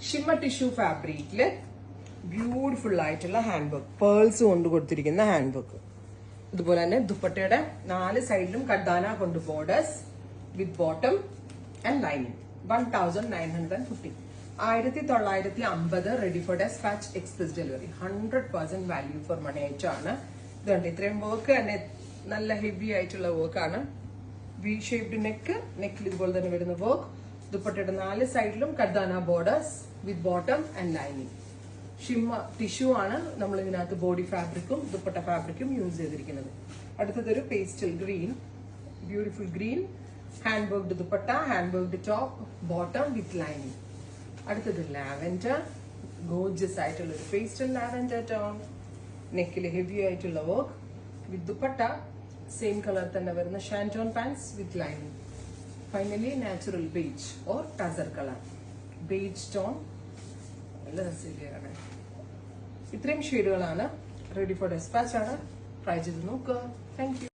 Shimmer tissue ഫാബ്രിക്കില് beautiful ആയിട്ടുള്ള hand work, pearls കൊണ്ട് കൊടുത്തിരിക്കുന്ന ഹാൻഡ് വർക്ക്. അതുപോലെ തന്നെ ദുപ്പട്ടയുടെ 4 സൈഡിലും കഡാന കൊണ്ട് borders with bottom and lining. 1950. 1950 ready for despatch express delivery. 100% value for money ആയിട്ടാണ്. ഇതുണ്ട് ഇത്രയും വർക്ക് തന്നെ, നല്ല ഹെവി ആയിട്ടുള്ള വർക്കാണ്. വി ഷേപ്ഡ് നെക്കിൽ ഇതുപോലെ തന്നെ വരുന്ന വർക്ക്. ദുപ്പട്ടയുടെ 4 സൈഡിലും കഡാന borders with bottom and lining. ഷിമ്മ ടിഷ്യൂ ആണ് നമ്മൾ ഇതിനകത്ത് ബോഡി ഫാബ്രിക്കും ദുപ്പട്ട ഫാബ്രിക്കും യൂസ് ചെയ്തിരിക്കുന്നത്. അടുത്തതൊരു pastel green, beautiful green, hand worked dupatta, hand worked top, bottom with lining. അടുത്തത് ലാവൻഡർ, ഗോർജിയസ് ആയിട്ടുള്ള ഒരു പേസ്റ്റൽ ലാവൻഡർ ടോൺ, നെക്കിൽ ഹെവി ആയിട്ടുള്ള work with dupatta, same colour തന്നെ വരുന്ന shantoon pants with lining. Finally natural beige or tussar colour, beige tone. നല്ല രസമാണ്. ഇത്രയും ഷെയ്ഡുകളാണ്. റെഡി ഫോർ ഡെസ്പാച്ച് ആണ്. ട്രൈ ചെയ്ത് നോക്കുക. Thank you.